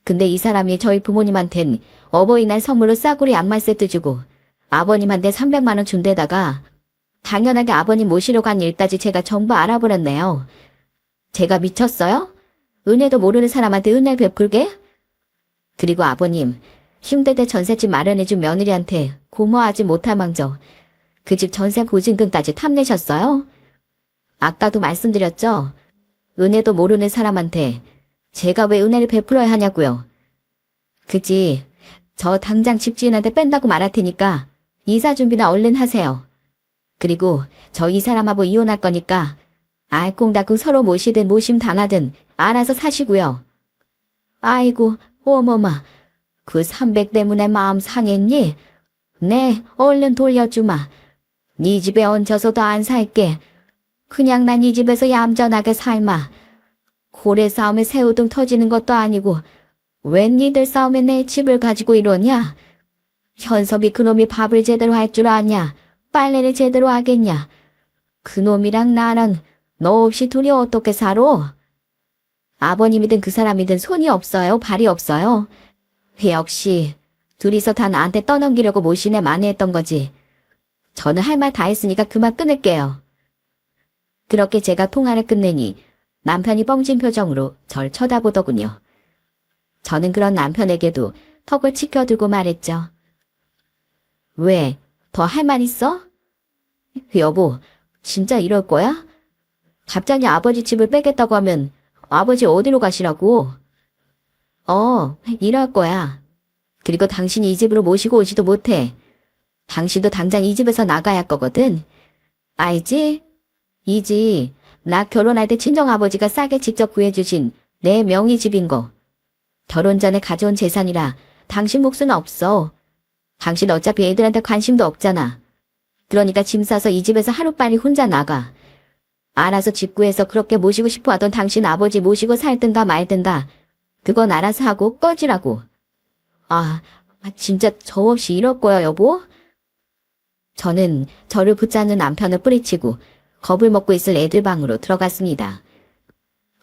근데 이 사람이 저희 부모님한텐 어버이날 선물로 싸구려 양말 세트 주고 아버님한테 300만 원 준 데다가 당연하게 아버님 모시려고 한 일까지 제가 전부 알아버렸네요. 제가 미쳤어요? 은혜도 모르는 사람한테 은혜 베풀게? 그리고 아버님, 힘들 때 전셋집 마련해준 며느리한테 고마워하지 못할 망정 그 집 전세 보증금까지 탐내셨어요? 아까도 말씀드렸죠? 은혜도 모르는 사람한테 제가 왜 은혜를 베풀어야 하냐고요. 그지, 저 당장 집주인한테 뺀다고 말할 테니까 이사 준비나 얼른 하세요. 그리고 저 이 사람하고 이혼할 거니까 알콩달콩 서로 모시든 모심 당하든 알아서 사시고요. 아이고, 어머마, 그 300 때문에 마음 상했니? 네, 얼른 돌려주마. 네 집에 얹혀서도 안 살게. 그냥 난 이 집에서 얌전하게 살마. 고래 싸움에 새우등 터지는 것도 아니고 웬 니들 싸움에 내 집을 가지고 이러냐? 현섭이 그놈이 밥을 제대로 할 줄 아냐? 빨래를 제대로 하겠냐? 그놈이랑 나랑 너 없이 둘이 어떻게 살아? 아버님이든 그 사람이든 손이 없어요? 발이 없어요? 역시 둘이서 다 나한테 떠넘기려고 모시네 만회했던 거지. 저는 할 말 다 했으니까 그만 끊을게요. 그렇게 제가 통화를 끝내니 남편이 뻥진 표정으로 절 쳐다보더군요. 저는 그런 남편에게도 턱을 치켜들고 말했죠. 왜? 더 할 말 있어? 여보, 진짜 이럴 거야? 갑자기 아버지 집을 빼겠다고 하면 아버지 어디로 가시라고? 이럴 거야. 그리고 당신이 이 집으로 모시고 오지도 못해. 당신도 당장 이 집에서 나가야 할 거거든. 알지? 이지. 나 결혼할 때 친정아버지가 싸게 직접 구해주신 내 명의 집인 거. 결혼 전에 가져온 재산이라 당신 몫은 없어. 당신 어차피 애들한테 관심도 없잖아. 그러니까 짐 싸서 이 집에서 하루빨리 혼자 나가. 알아서 집 구해서 그렇게 모시고 싶어 하던 당신 아버지 모시고 살든가 말든가. 그건 알아서 하고 꺼지라고. 진짜 저 없이 이럴 거야, 여보? 저는 저를 붙잡는 남편을 뿌리치고 겁을 먹고 있을 애들 방으로 들어갔습니다.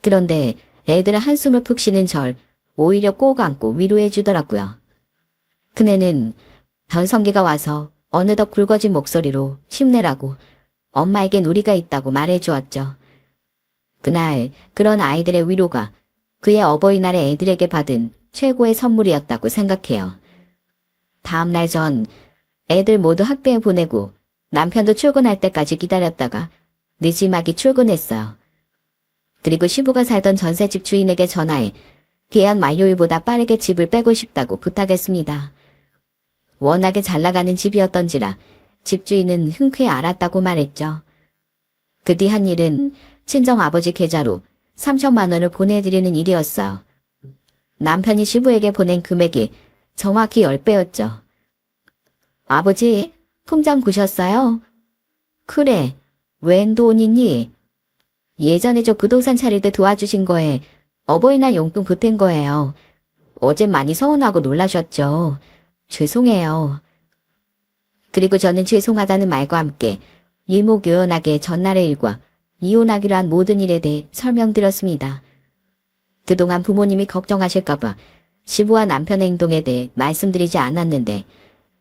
그런데 애들은 한숨을 푹 쉬는 절 오히려 꼭 안고 위로해 주더라고요. 그네는 변성기가 와서 어느덧 굵어진 목소리로 힘내라고 엄마에겐 우리가 있다고 말해 주었죠. 그날 그런 아이들의 위로가 그의 어버이날에 애들에게 받은 최고의 선물이었다고 생각해요. 다음날 전 애들 모두 학교에 보내고 남편도 출근할 때까지 기다렸다가 늦지막이 출근했어요. 그리고 시부가 살던 전셋집 주인에게 전화해 계약 만료일보다 빠르게 집을 빼고 싶다고 부탁했습니다. 워낙에 잘 나가는 집이었던지라 집주인은 흔쾌히 알았다고 말했죠. 그 뒤 한 일은 친정아버지 계좌로 3천만 원을 보내드리는 일이었어요. 남편이 시부에게 보낸 금액이 정확히 10배였죠. 아버지, 통장 보셨어요? 그래, 웬 돈이니? 예전에 저 부동산 차릴 때 도와주신 거에 어버이날 용돈 보탠 거예요. 어제 많이 서운하고 놀라셨죠? 죄송해요. 그리고 저는 죄송하다는 말과 함께 일목요연하게 전날의 일과 이혼하기로 한 모든 일에 대해 설명드렸습니다. 그동안 부모님이 걱정하실까봐 시부와 남편의 행동에 대해 말씀드리지 않았는데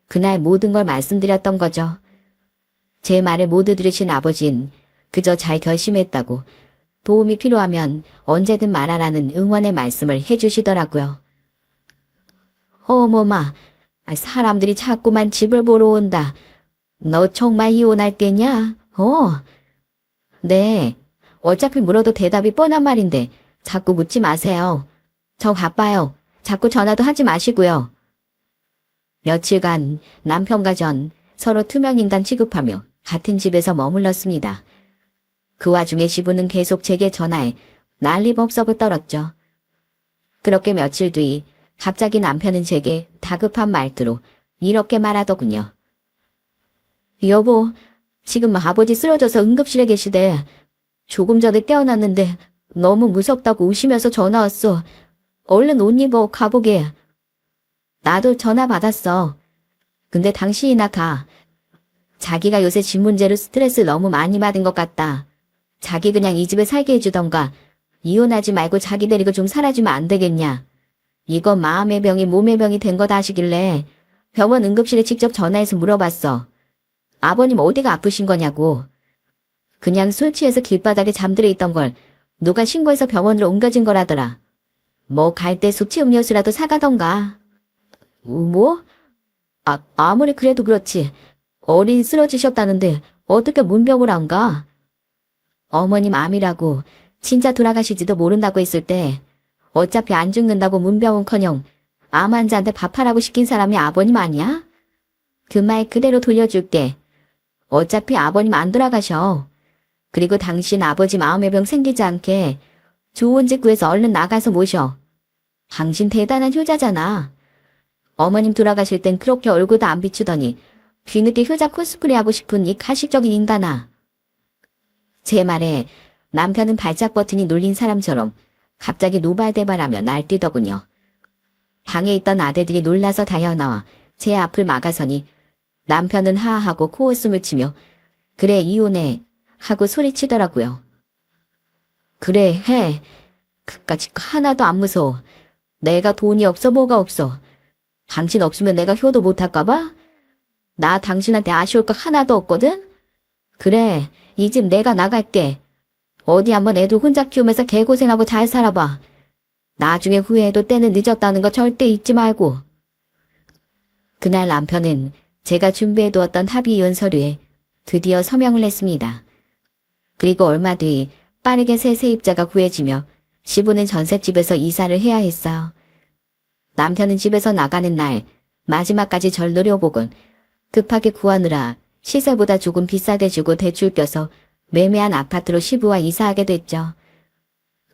그날 모든 걸 말씀드렸던 거죠. 제 말을 모두 들으신 아버지는 그저 잘 결심했다고 도움이 필요하면 언제든 말하라는 응원의 말씀을 해주시더라고요. 어머마, 사람들이 자꾸만 집을 보러 온다. 너 정말 이혼할 게냐? 네. 어차피 물어도 대답이 뻔한 말인데 자꾸 묻지 마세요. 저 바빠요. 자꾸 전화도 하지 마시고요. 며칠간 남편과 전 서로 투명인간 취급하며 같은 집에서 머물렀습니다. 그 와중에 시부는 계속 제게 전화해 난리법석을 떨었죠. 그렇게 며칠 뒤 갑자기 남편은 제게 다급한 말투로 이렇게 말하더군요. 여보, 지금 아버지 쓰러져서 응급실에 계시대. 조금 전에 깨어났는데 너무 무섭다고 우시면서 전화 왔어. 얼른 옷 입어 가보게. 나도 전화 받았어. 근데 당신이나 가. 자기가 요새 집 문제로 스트레스 너무 많이 받은 것 같다. 자기 그냥 이 집에 살게 해주던가 이혼하지 말고 자기 데리고 좀 살아주면 안 되겠냐. 이건 마음의 병이 몸의 병이 된 거다 하시길래 병원 응급실에 직접 전화해서 물어봤어. 아버님 어디가 아프신 거냐고. 그냥 술 취해서 길바닥에 잠들어 있던 걸 누가 신고해서 병원으로 옮겨진 거라더라. 뭐 갈 때 숙취 음료수라도 사가던가. 뭐? 아무리 그래도 그렇지. 어린이 쓰러지셨다는데 어떻게 문병을 안 가? 어머님 암이라고 진짜 돌아가실지도 모른다고 했을 때 어차피 안 죽는다고 문병은커녕 암 환자한테 밥하라고 시킨 사람이 아버님 아니야? 그 말 그대로 돌려줄게. 어차피 아버님 안 돌아가셔. 그리고 당신 아버지 마음의 병 생기지 않게 좋은 집 구해서 얼른 나가서 모셔. 당신 대단한 효자잖아. 어머님 돌아가실 땐 그렇게 얼굴도 안 비추더니 뒤늦게 효자 코스프레 하고 싶은 이 가식적인 인간아. 제 말에 남편은 발작 버튼이 눌린 사람처럼 갑자기 노발대발하며 날뛰더군요. 방에 있던 아들들이 놀라서 달려나와 제 앞을 막아서니 남편은 하하하고 코웃음을 치며 그래 이혼해 하고 소리치더라고요. 그래 해. 그까짓 거 하나도 안 무서워. 내가 돈이 없어 뭐가 없어. 당신 없으면 내가 효도 못할까봐? 나 당신한테 아쉬울 거 하나도 없거든? 그래 이 집 내가 나갈게. 어디 한번 애들 혼자 키우면서 개고생하고 잘 살아봐. 나중에 후회해도 때는 늦었다는 거 절대 잊지 말고. 그날 남편은 제가 준비해두었던 합의 이혼 서류에 드디어 서명을 했습니다. 그리고 얼마 뒤 빠르게 새 세입자가 구해지며 시부는 전셋집에서 이사를 해야 했어요. 남편은 집에서 나가는 날 마지막까지 절 노려보곤 급하게 구하느라 시세보다 조금 비싸게 주고 대출 껴서 매매한 아파트로 시부와 이사하게 됐죠.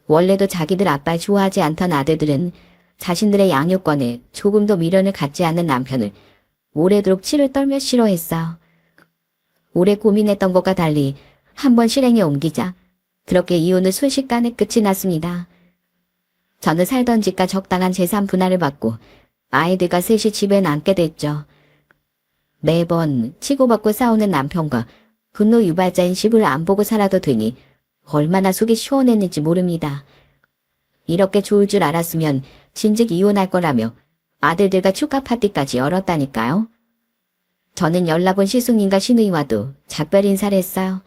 원래도 자기들 아빠를 좋아하지 않던 아들들은 자신들의 양육권에 조금도 미련을 갖지 않는 남편을 오래도록 치를 떨며 싫어했어요. 오래 고민했던 것과 달리 한번 실행에 옮기자 그렇게 이혼은 순식간에 끝이 났습니다. 저는 살던 집과 적당한 재산 분할을 받고 아이들과 셋이 집에 남게 됐죠. 매번 치고받고 싸우는 남편과 분노 유발자인 시부를 안 보고 살아도 되니 얼마나 속이 시원했는지 모릅니다. 이렇게 좋을 줄 알았으면 진즉 이혼할 거라며 아들들과 축하 파티까지 열었다니까요. 저는 연락온 시숙님과 시누이와도 작별 인사를 했어요.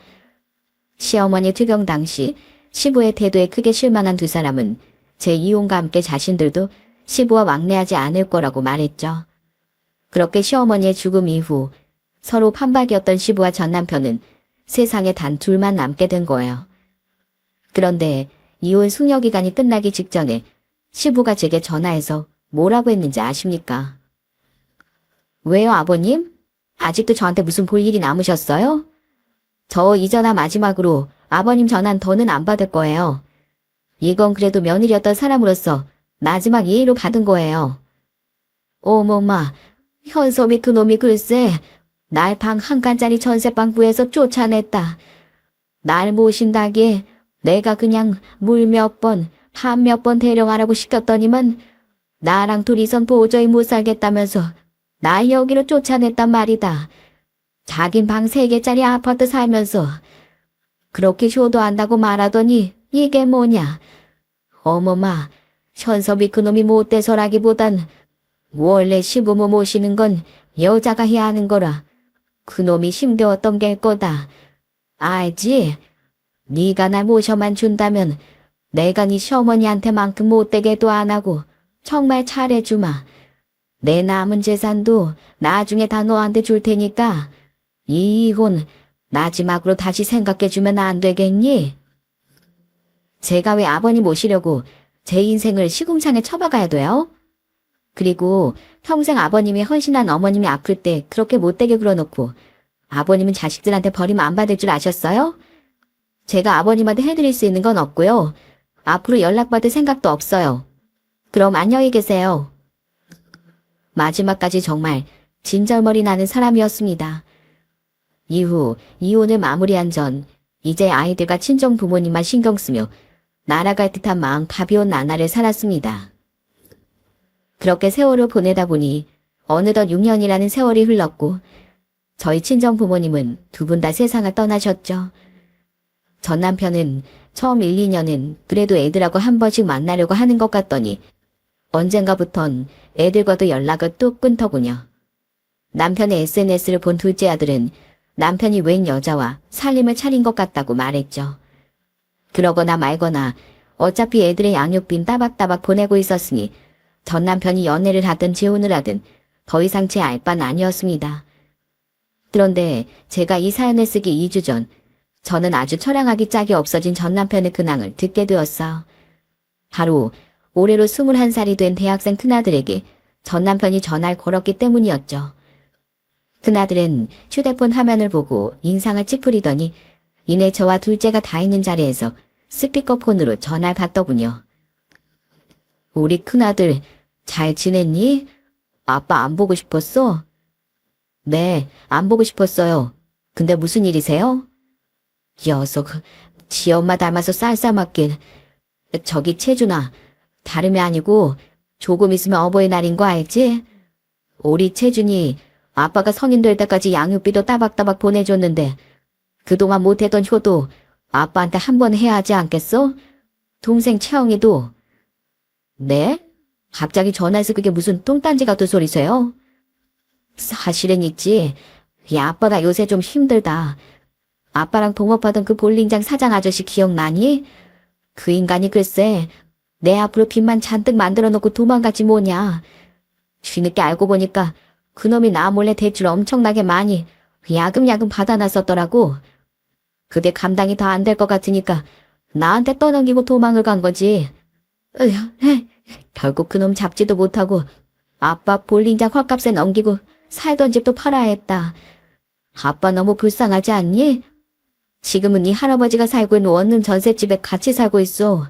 시어머니 투병 당시 시부의 태도에 크게 실망한 두 사람은 제 이혼과 함께 자신들도 시부와 왕래하지 않을 거라고 말했죠. 그렇게 시어머니의 죽음 이후 서로 판박이었던 시부와 전 남편은 세상에 단 둘만 남게 된 거예요. 그런데 이혼 숙려 기간이 끝나기 직전에 시부가 제게 전화해서 뭐라고 했는지 아십니까? 왜요, 아버님? 아직도 저한테 무슨 볼 일이 남으셨어요? 저 이전화 마지막으로 아버님 전화는 더는 안 받을 거예요. 이건 그래도 며느리였던 사람으로서 마지막 예의로 받은 거예요. 어머마, 현섭이 그놈이 글쎄 날 방 한 칸짜리 전세방 구해서 쫓아냈다. 날 모신다기에 내가 그냥 물 몇 번, 밥 몇 번 데려가라고 시켰더니만 나랑 둘이선 도저히 못 살겠다면서 날 여기로 쫓아냈단 말이다. 자긴 방 3개짜리 아파트 살면서 그렇게 효도한다고 말하더니 이게 뭐냐. 어머마, 현섭이 그놈이 못돼서라기보단 원래 시부모 모시는 건 여자가 해야 하는 거라. 그놈이 힘겨웠던 게 거다. 알지? 네가 날 모셔만 준다면 내가 네 시어머니한테만큼 못되게도 안 하고 정말 잘해주마. 내 남은 재산도 나중에 다 너한테 줄 테니까 이 이혼 마지막으로 다시 생각해주면 안 되겠니? 제가 왜 아버님 모시려고 제 인생을 시궁창에 처박아야 돼요? 그리고 평생 아버님이 헌신한 어머님이 아플 때 그렇게 못되게 굴어놓고 아버님은 자식들한테 버리면 안 받을 줄 아셨어요? 제가 아버님한테 해드릴 수 있는 건 없고요. 앞으로 연락받을 생각도 없어요. 그럼 안녕히 계세요. 마지막까지 정말 진절머리 나는 사람이었습니다. 이후 이혼을 마무리한 전 이제 아이들과 친정 부모님만 신경 쓰며 날아갈 듯한 마음 가벼운 나날을 살았습니다. 그렇게 세월을 보내다 보니 어느덧 6년이라는 세월이 흘렀고 저희 친정 부모님은 두 분 다 세상을 떠나셨죠. 전 남편은 처음 1, 2년은 그래도 애들하고 한 번씩 만나려고 하는 것 같더니 언젠가부턴 애들과도 연락을 뚝 끊더군요. 남편의 SNS를 본 둘째 아들은 남편이 웬 여자와 살림을 차린 것 같다고 말했죠. 그러거나 말거나 어차피 애들의 양육비는 따박따박 보내고 있었으니 전 남편이 연애를 하든 재혼을 하든 더 이상 제 알 바는 아니었습니다. 그런데 제가 이 사연을 쓰기 2주 전 저는 아주 처량하기 짝이 없어진 전 남편의 근황을 듣게 되었어. 바로 올해로 21살이 된 대학생 큰아들에게 전 남편이 전화를 걸었기 때문이었죠. 큰아들은 휴대폰 화면을 보고 인상을 찌푸리더니 이내 저와 둘째가 다 있는 자리에서 스피커폰으로 전화를 받더군요. 우리 큰아들 잘 지냈니? 아빠 안 보고 싶었어? 네, 안 보고 싶었어요. 근데 무슨 일이세요? 녀석, 지 엄마 닮아서 쌀쌀맞긴. 저기 채준아, 다름이 아니고 조금 있으면 어버이날인 거 알지? 우리 채준이 아빠가 성인 될 때까지 양육비도 따박따박 보내줬는데 그동안 못했던 효도 아빠한테 한 번 해야 하지 않겠어? 동생 채영이도. 네? 갑자기 전화해서 그게 무슨 똥딴지 같은 소리세요? 사실은 있지. 야, 아빠가 요새 좀 힘들다. 아빠랑 동업하던 그 볼링장 사장 아저씨 기억나니? 그 인간이 글쎄 내 앞으로 빚만 잔뜩 만들어 놓고 도망갔지 뭐냐. 뒤늦게 알고 보니까 그놈이 나 몰래 대출 엄청나게 많이 야금야금 받아놨었더라고. 그게 감당이 더 안 될 것 같으니까 나한테 떠넘기고 도망을 간 거지. 결국 그놈 잡지도 못하고 아빠 볼링장 헐값에 넘기고 살던 집도 팔아야 했다. 아빠 너무 불쌍하지 않니? 지금은 네 할아버지가 살고 있는 원룸 전셋집에 같이 살고 있어.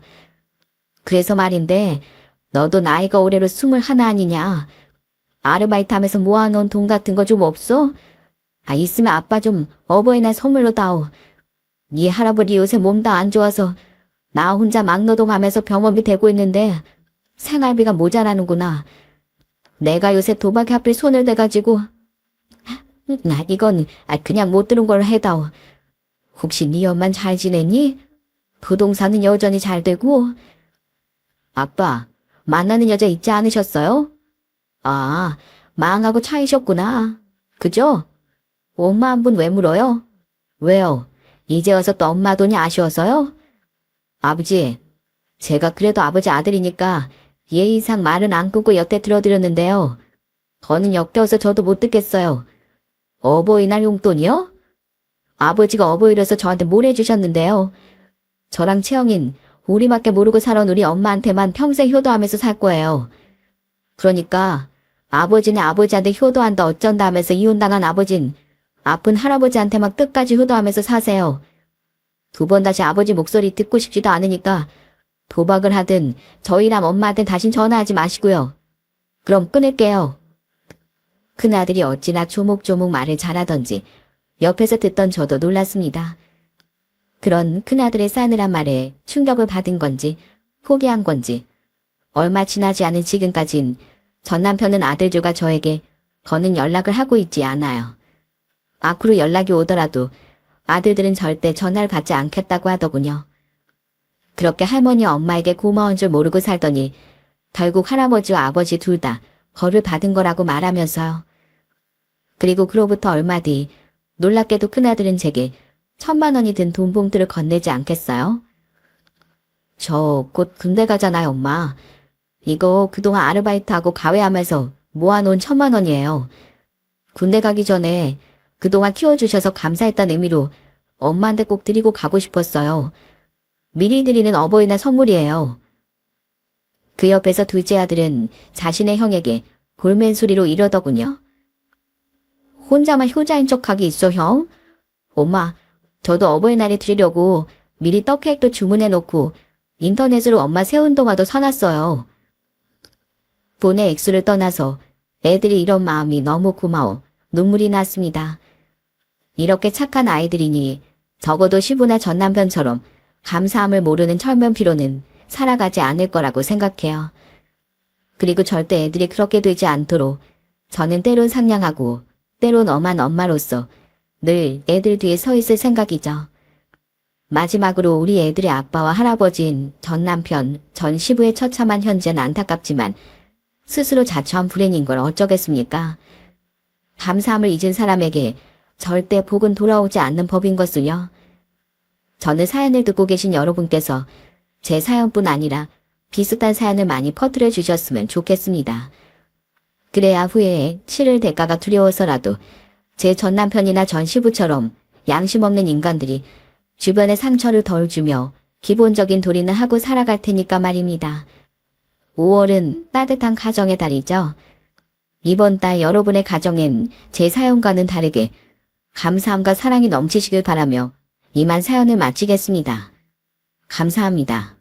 그래서 말인데 너도 나이가 올해로 21 아니냐. 아르바이트 하면서 모아놓은 돈 같은 거 좀 없어? 있으면 아빠 좀 어버이날 선물로 다오. 네 할아버지 요새 몸 다 안 좋아서 나 혼자 막노동하면서 병원비 대고 있는데 생활비가 모자라는구나. 내가 요새 도박에 하필 손을 대가지고. 이건 그냥 못 들은 걸 해다오. 혹시 네 엄만 잘 지내니? 부동산은 여전히 잘 되고? 아빠, 만나는 여자 있지 않으셨어요? 아, 망하고 차이셨구나. 그죠? 엄마 한 분 왜 물어요? 왜요? 이제 와서 또 엄마 돈이 아쉬워서요? 아버지, 제가 그래도 아버지 아들이니까 예의상 말은 안 끊고 여태 들어드렸는데요. 저는 역겨워서 저도 못 듣겠어요. 어버이날 용돈이요? 아버지가 어버이라서 저한테 뭘 해주셨는데요. 저랑 채영인 우리밖에 모르고 살아온 우리 엄마한테만 평생 효도하면서 살 거예요. 그러니까 아버지는 아버지한테 효도한다 어쩐다 하면서 이혼당한 아버진 아픈 할아버지한테 막 끝까지 효도하면서 사세요. 두 번 다시 아버지 목소리 듣고 싶지도 않으니까 도박을 하든 저희랑 엄마한테 다신 전화하지 마시고요. 그럼 끊을게요. 큰아들이 어찌나 조목조목 말을 잘하던지 옆에서 듣던 저도 놀랐습니다. 그런 큰아들의 싸늘한 말에 충격을 받은 건지 포기한 건지 얼마 지나지 않은 지금까진 전 남편은 아들들과 저에게 더는 연락을 하고 있지 않아요. 앞으로 연락이 오더라도 아들들은 절대 전화를 받지 않겠다고 하더군요. 그렇게 할머니 엄마에게 고마운 줄 모르고 살더니 결국 할아버지와 아버지 둘 다 벌을 받은 거라고 말하면서요. 그리고 그로부터 얼마 뒤 놀랍게도 큰아들은 제게 1,000만 원이 든 돈 봉투를 건네지 않겠어요? 저 곧 군대 가잖아요, 엄마. 이거 그동안 아르바이트하고 가외하면서 모아놓은 1,000만 원이에요. 군대 가기 전에 그동안 키워주셔서 감사했다는 의미로 엄마한테 꼭 드리고 가고 싶었어요. 미리 드리는 어버이날 선물이에요. 그 옆에서 둘째 아들은 자신의 형에게 볼멘 소리로 이러더군요. 혼자만 효자인 척하기 있어, 형? 엄마, 저도 어버이날에 드리려고 미리 떡 케이크도 주문해놓고 인터넷으로 엄마 새운동화도 사놨어요. 돈의 액수를 떠나서 애들이 이런 마음이 너무 고마워 눈물이 났습니다. 이렇게 착한 아이들이니 적어도 시부나 전 남편처럼 감사함을 모르는 철면피로는 살아가지 않을 거라고 생각해요. 그리고 절대 애들이 그렇게 되지 않도록 저는 때론 상냥하고 때론 엄한 엄마로서 늘 애들 뒤에 서 있을 생각이죠. 마지막으로 우리 애들의 아빠와 할아버지인 전 남편, 전 시부의 처참한 현재는 안타깝지만 스스로 자초한 불행인 걸 어쩌겠습니까? 감사함을 잊은 사람에게 절대 복은 돌아오지 않는 법인 것을요. 저는 사연을 듣고 계신 여러분께서 제 사연뿐 아니라 비슷한 사연을 많이 퍼뜨려 주셨으면 좋겠습니다. 그래야 후에 치를 대가가 두려워서라도 제 전 남편이나 전 시부처럼 양심 없는 인간들이 주변에 상처를 덜 주며 기본적인 도리는 하고 살아갈 테니까 말입니다. 5월은 따뜻한 가정의 달이죠. 이번 달 여러분의 가정엔 제 사연과는 다르게 감사함과 사랑이 넘치시길 바라며 이만 사연을 마치겠습니다. 감사합니다.